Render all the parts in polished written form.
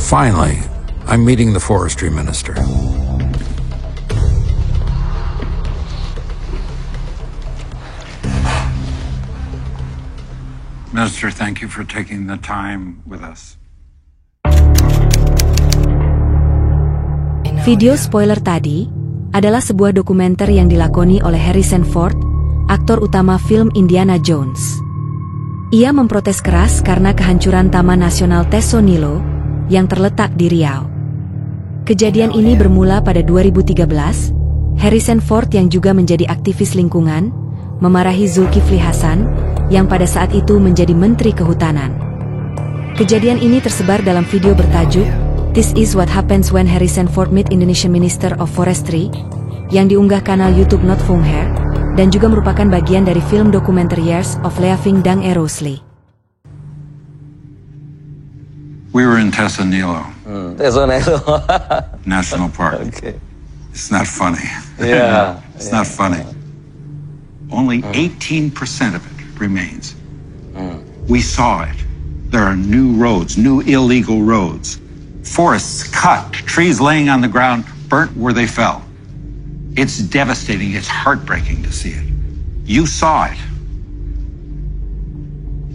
Finally, I'm meeting the forestry minister. Minister, thank you for taking the time with us. Video spoiler tadi adalah sebuah dokumenter yang dilakoni oleh Harrison Ford, aktor utama film Indiana Jones. Ia memprotes keras karena kehancuran Taman Nasional Teso Nilo yang terletak di Riau. Kejadian ini bermula pada 2013. Harrison Ford yang juga menjadi aktivis lingkungan memarahi Zulkifli Hasan yang pada saat itu menjadi Menteri Kehutanan. Kejadian ini tersebar dalam video bertajuk This is what happens when Harrison Ford meet Indonesian Minister of Forestry yang diunggah kanal YouTube Not Phung Hair dan juga merupakan bagian dari film dokumenter Years of Leaving Dang Erosli. We were in Teso Nilo. Teso Nilo. National Park. Okay. It's not funny. Yeah. It's not funny. Only 18% of it remains. We saw it. There are new roads, new illegal roads. Forests cut, trees laying on the ground, burnt where they fell. It's devastating. It's heartbreaking to see it. You saw it.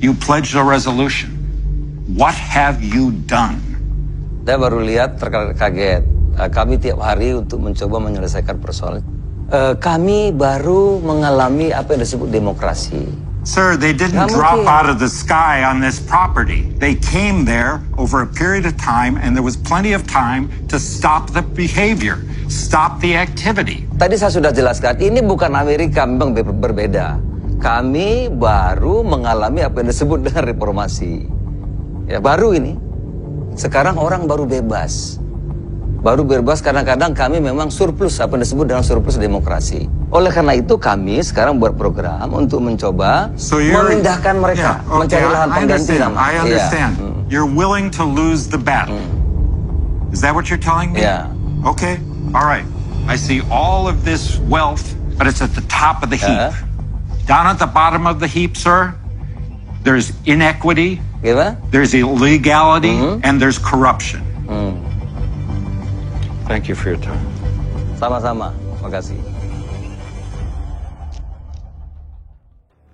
You pledged a resolution. What have you done? Saya baru lihat terkaget. Kami tiap hari untuk mencoba menyelesaikan persoalan. Kami baru mengalami apa yang disebut demokrasi. Sir, they didn't drop out of the sky on this property. They came there over a period of time, and there was plenty of time to stop the behavior, stop the activity. Tadi saya sudah jelaskan, ini bukan Amerika, memang berbeda. Kami baru mengalami apa yang disebut dengan reformasi. Ya, baru ini. Sekarang orang baru bebas. Baru bebas kadang-kadang kami memang surplus, apa yang disebut dengan surplus demokrasi. Oleh karena itu kami sekarang buat program untuk mencoba memindahkan mereka, mencari lahan pengganti nama. I understand. You're willing to lose the battle. Is that what you're telling me? Yeah. Okay, all right. I see all of this wealth, but it's at the top of the heap. Down at the bottom of the heap, sir, there's inequity, there's illegality, and there's corruption. Thank you for your time. Sama-sama, makasih.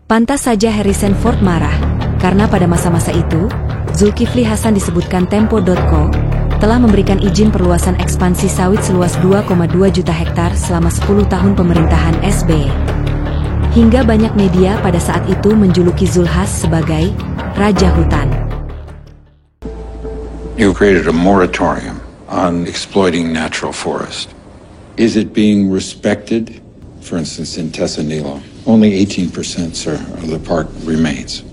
Pantas saja Harrison Ford marah, karena pada masa-masa itu, Zulkifli Hasan disebutkan Tempo.co telah memberikan izin perluasan ekspansi sawit seluas 2,2 juta hektar selama 10 tahun pemerintahan SBY. Hingga banyak media pada saat itu menjuluki Zulhas sebagai Raja Hutan. You created a moratorium on exploiting natural forest. Is it being respected? For instance, in Teso Nilo, only 18%, sir, of the park remains.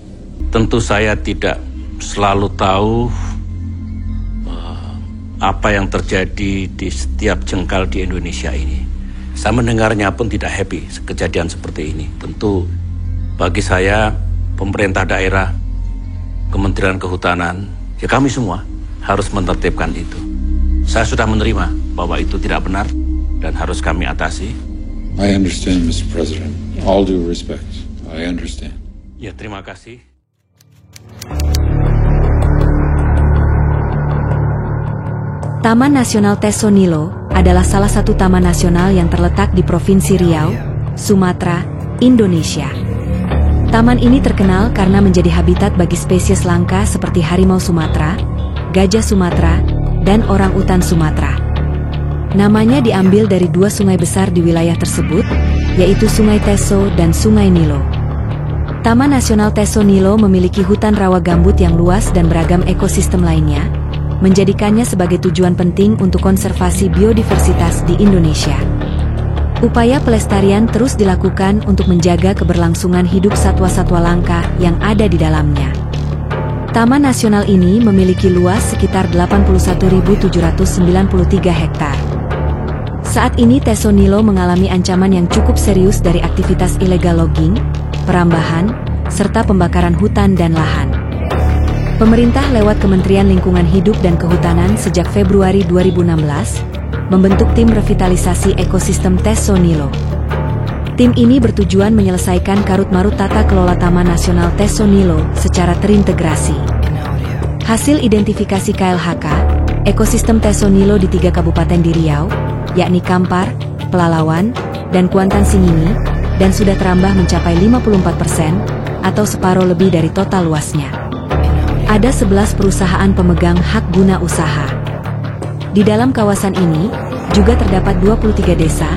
Tentu saya tidak selalu tahu apa yang terjadi di setiap jengkal di Indonesia ini. Saya mendengarnya pun tidak happy kejadian seperti ini. Tentu bagi saya, pemerintah daerah, Kementerian Kehutanan, ya kami semua harus menertibkan itu. Saya sudah menerima bahwa itu tidak benar dan harus kami atasi. I understand, Mr. President. All due respect, I understand. Ya, terima kasih. Taman Nasional Teso Nilo adalah salah satu taman nasional yang terletak di Provinsi Riau, Sumatera, Indonesia. Taman ini terkenal karena menjadi habitat bagi spesies langka seperti harimau Sumatera, gajah Sumatera, dan orang-utan Sumatera. Namanya diambil dari dua sungai besar di wilayah tersebut, yaitu Sungai Teso dan Sungai Nilo. Taman Nasional Teso Nilo memiliki hutan rawa gambut yang luas dan beragam ekosistem lainnya, menjadikannya sebagai tujuan penting untuk konservasi biodiversitas di Indonesia. Upaya pelestarian terus dilakukan untuk menjaga keberlangsungan hidup satwa-satwa langka yang ada di dalamnya. Taman nasional ini memiliki luas sekitar 81.793 hektar. Saat ini Teso Nilo mengalami ancaman yang cukup serius dari aktivitas ilegal logging, perambahan, serta pembakaran hutan dan lahan. Pemerintah lewat Kementerian Lingkungan Hidup dan Kehutanan sejak Februari 2016 membentuk tim revitalisasi ekosistem Teso Nilo. Tim ini bertujuan menyelesaikan karut-marut tata kelola Taman Nasional Teso Nilo secara terintegrasi. Hasil identifikasi KLHK, Ekosistem Tesonilo di 3 kabupaten di Riau, yakni Kampar, Pelalawan, dan Kuantan Singingi, dan sudah terambah mencapai 54% atau separuh lebih dari total luasnya. Ada 11 perusahaan pemegang hak guna usaha. Di dalam kawasan ini, juga terdapat 23 desa,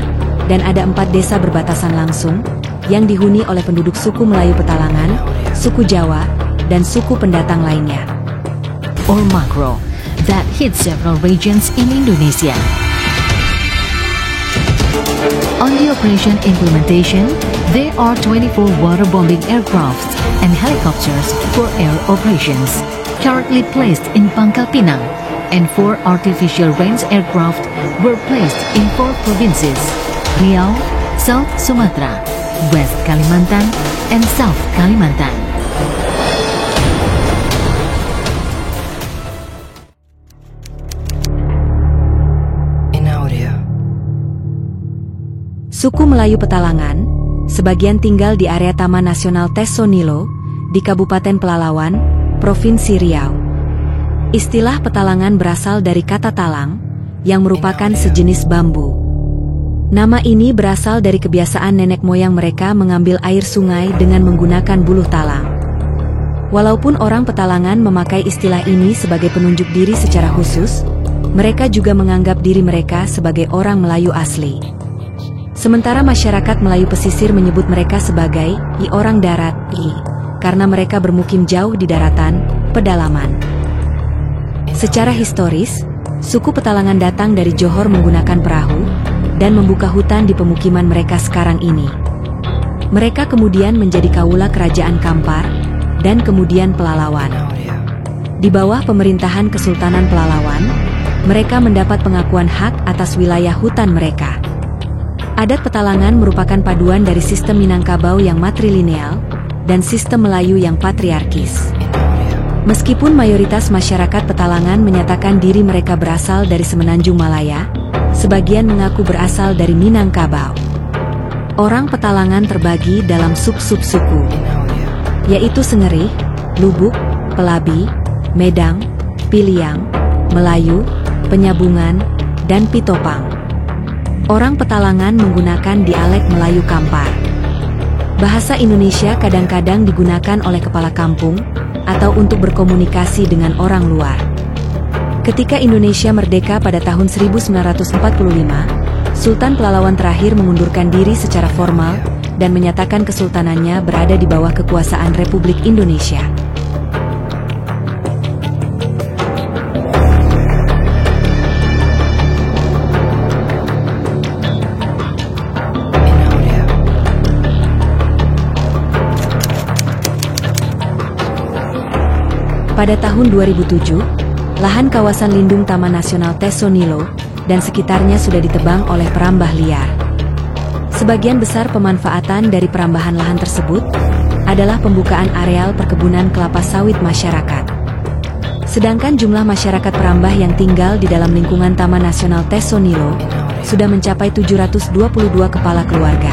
dan ada 4 desa berbatasan langsung, yang dihuni oleh penduduk suku Melayu Petalangan, suku Jawa, dan suku pendatang lainnya. Or macro, that hits several regions in Indonesia. On the operation implementation, there are 24 waterbombing aircrafts and helicopters for air operations, currently placed in Pangkal Pinang, and 4 artificial range aircraft were placed in 4 provinces, Riau, South Sumatra, West Kalimantan, and South Kalimantan. Suku Melayu Petalangan, sebagian tinggal di area Taman Nasional Tesonilo, di Kabupaten Pelalawan, Provinsi Riau. Istilah petalangan berasal dari kata talang, yang merupakan sejenis bambu. Nama ini berasal dari kebiasaan nenek moyang mereka mengambil air sungai dengan menggunakan buluh talang. Walaupun orang Petalangan memakai istilah ini sebagai penunjuk diri secara khusus, mereka juga menganggap diri mereka sebagai orang Melayu asli. Sementara masyarakat Melayu pesisir menyebut mereka sebagai orang darat, karena mereka bermukim jauh di daratan, pedalaman. Secara historis, suku Petalangan datang dari Johor menggunakan perahu, dan membuka hutan di pemukiman mereka sekarang ini. Mereka kemudian menjadi kaula kerajaan Kampar, dan kemudian Pelalawan. Di bawah pemerintahan Kesultanan Pelalawan, mereka mendapat pengakuan hak atas wilayah hutan mereka. Adat Petalangan merupakan paduan dari sistem Minangkabau yang matrilineal dan sistem Melayu yang patriarkis. Meskipun mayoritas masyarakat Petalangan menyatakan diri mereka berasal dari Semenanjung Malaya, sebagian mengaku berasal dari Minangkabau. Orang Petalangan terbagi dalam sub-sub suku, yaitu Sengerih, Lubuk, Pelabi, Medang, Piliang, Melayu, Penyabungan, dan Pitopang. Orang Petalangan menggunakan dialek Melayu Kampar. Bahasa Indonesia kadang-kadang digunakan oleh kepala kampung atau untuk berkomunikasi dengan orang luar. Ketika Indonesia merdeka pada tahun 1945, Sultan Pelalawan terakhir mengundurkan diri secara formal dan menyatakan kesultanannya berada di bawah kekuasaan Republik Indonesia. Pada tahun 2007, lahan kawasan lindung Taman Nasional Tesonilo dan sekitarnya sudah ditebang oleh perambah liar. Sebagian besar pemanfaatan dari perambahan lahan tersebut adalah pembukaan areal perkebunan kelapa sawit masyarakat. Sedangkan jumlah masyarakat perambah yang tinggal di dalam lingkungan Taman Nasional Tesonilo sudah mencapai 722 kepala keluarga.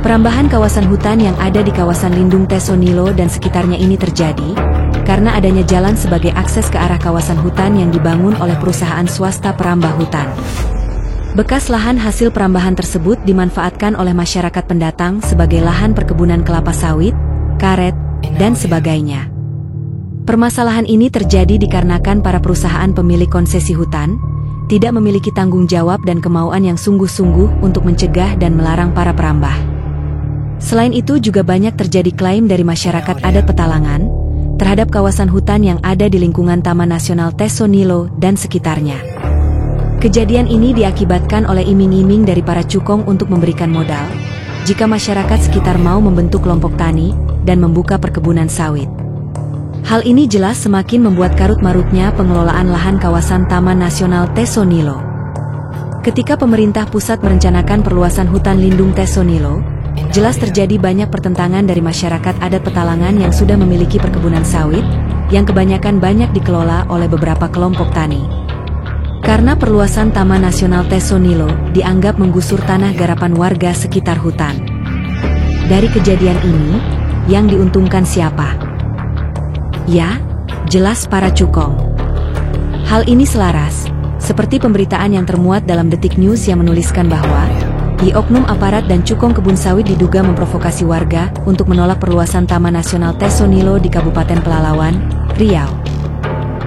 Perambahan kawasan hutan yang ada di kawasan lindung Tesonilo dan sekitarnya ini terjadi karena adanya jalan sebagai akses ke arah kawasan hutan yang dibangun oleh perusahaan swasta perambah hutan. Bekas lahan hasil perambahan tersebut dimanfaatkan oleh masyarakat pendatang sebagai lahan perkebunan kelapa sawit, karet, dan sebagainya. Permasalahan ini terjadi dikarenakan para perusahaan pemilik konsesi hutan tidak memiliki tanggung jawab dan kemauan yang sungguh-sungguh untuk mencegah dan melarang para perambah. Selain itu juga banyak terjadi klaim dari masyarakat adat Petalangan terhadap kawasan hutan yang ada di lingkungan Taman Nasional Tesonilo dan sekitarnya. Kejadian ini diakibatkan oleh iming-iming dari para cukong untuk memberikan modal, jika masyarakat sekitar mau membentuk kelompok tani dan membuka perkebunan sawit. Hal ini jelas semakin membuat karut-marutnya pengelolaan lahan kawasan Taman Nasional Tesonilo. Ketika pemerintah pusat merencanakan perluasan hutan lindung Tesonilo, jelas terjadi banyak pertentangan dari masyarakat adat Petalangan yang sudah memiliki perkebunan sawit, yang kebanyakan banyak dikelola oleh beberapa kelompok tani. Karena perluasan Taman Nasional Tesonilo dianggap menggusur tanah garapan warga sekitar hutan. Dari kejadian ini, yang diuntungkan siapa? Ya, jelas para cukong. Hal ini selaras, seperti pemberitaan yang termuat dalam Detik News yang menuliskan bahwa di oknum aparat dan cukong kebun sawit diduga memprovokasi warga untuk menolak perluasan Taman Nasional Tesonilo di Kabupaten Pelalawan, Riau.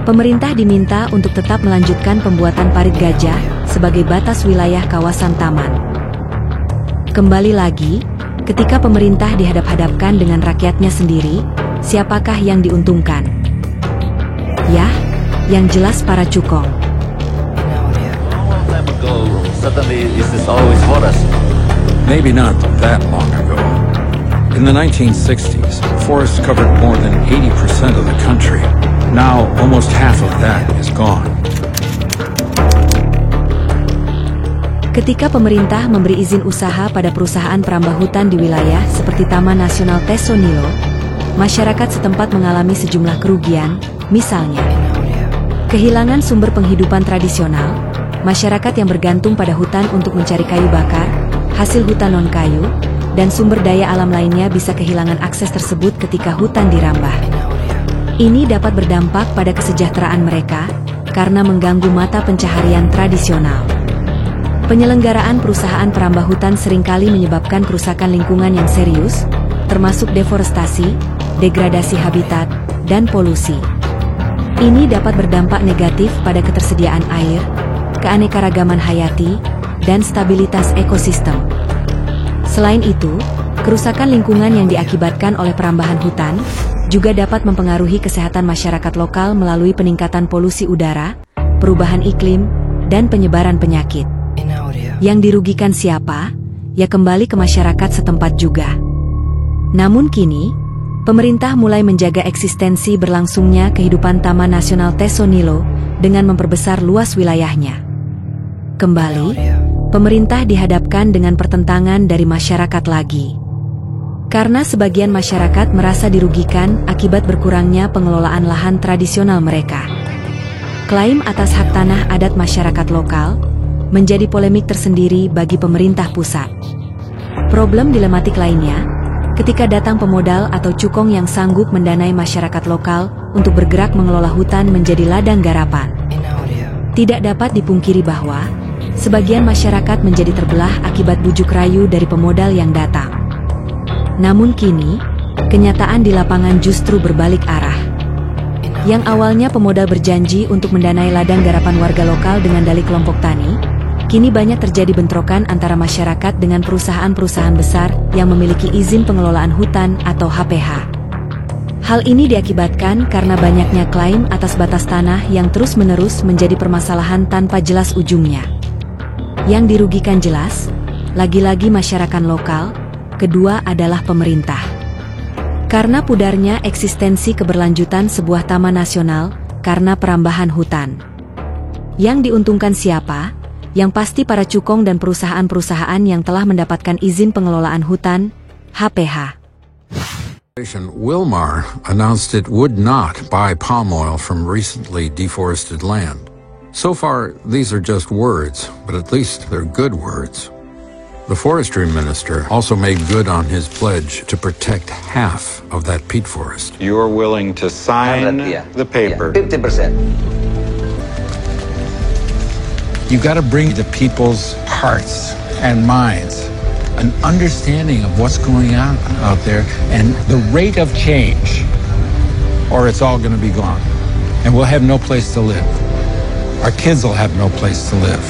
Pemerintah diminta untuk tetap melanjutkan pembuatan parit gajah sebagai batas wilayah kawasan taman. Kembali lagi, ketika pemerintah dihadap-hadapkan dengan rakyatnya sendiri, siapakah yang diuntungkan? Yah, yang jelas para cukong. Maybe not that long ago. In the 1960s, forests covered more than 80% of the country. Now, almost half of that is gone. Ketika pemerintah memberi izin usaha pada perusahaan perambah hutan di wilayah seperti Taman Nasional Tesonilo, masyarakat setempat mengalami sejumlah kerugian, misalnya kehilangan sumber penghidupan tradisional, masyarakat yang bergantung pada hutan untuk mencari kayu bakar, hasil hutan non-kayu, dan sumber daya alam lainnya bisa kehilangan akses tersebut ketika hutan dirambah. Ini dapat berdampak pada kesejahteraan mereka, karena mengganggu mata pencaharian tradisional. Penyelenggaraan perusahaan perambah hutan seringkali menyebabkan kerusakan lingkungan yang serius, termasuk deforestasi, degradasi habitat, dan polusi. Ini dapat berdampak negatif pada ketersediaan air, keanekaragaman hayati, dan stabilitas ekosistem. Selain itu, kerusakan lingkungan yang diakibatkan oleh perambahan hutan juga dapat mempengaruhi kesehatan masyarakat lokal melalui peningkatan polusi udara, perubahan iklim, dan penyebaran penyakit. Yang dirugikan siapa? Ya kembali ke masyarakat setempat juga. Namun kini, pemerintah mulai menjaga eksistensi berlangsungnya kehidupan Taman Nasional Tesonilo dengan memperbesar luas wilayahnya. Kembali, pemerintah dihadapkan dengan pertentangan dari masyarakat lagi. Karena sebagian masyarakat merasa dirugikan akibat berkurangnya pengelolaan lahan tradisional mereka. Klaim atas hak tanah adat masyarakat lokal menjadi polemik tersendiri bagi pemerintah pusat. Problem dilematik lainnya, ketika datang pemodal atau cukong yang sanggup mendanai masyarakat lokal untuk bergerak mengelola hutan menjadi ladang garapan. Tidak dapat dipungkiri bahwa sebagian masyarakat menjadi terbelah akibat bujuk rayu dari pemodal yang datang. Namun kini, kenyataan di lapangan justru berbalik arah. Yang awalnya pemodal berjanji untuk mendanai ladang garapan warga lokal dengan dalih kelompok tani, kini banyak terjadi bentrokan antara masyarakat dengan perusahaan-perusahaan besar yang memiliki izin pengelolaan hutan atau HPH. Hal ini diakibatkan karena banyaknya klaim atas batas tanah yang terus-menerus menjadi permasalahan tanpa jelas ujungnya. Yang dirugikan jelas, lagi-lagi masyarakat lokal, kedua adalah pemerintah. Karena pudarnya eksistensi keberlanjutan sebuah taman nasional karena perambahan hutan. Yang diuntungkan siapa? Yang pasti para cukong dan perusahaan-perusahaan yang telah mendapatkan izin pengelolaan hutan, HPH. Wilmar announced it would not buy palm oil from recently deforested land. So far, these are just words, but at least they're good words. The forestry minister also made good on his pledge to protect half of that peat forest. You're willing to sign the paper. 50%. You got to bring the people's hearts and minds an understanding of what's going on out there and the rate of change, or it's all going to be gone. And we'll have no place to live. Our kids will have no place to live.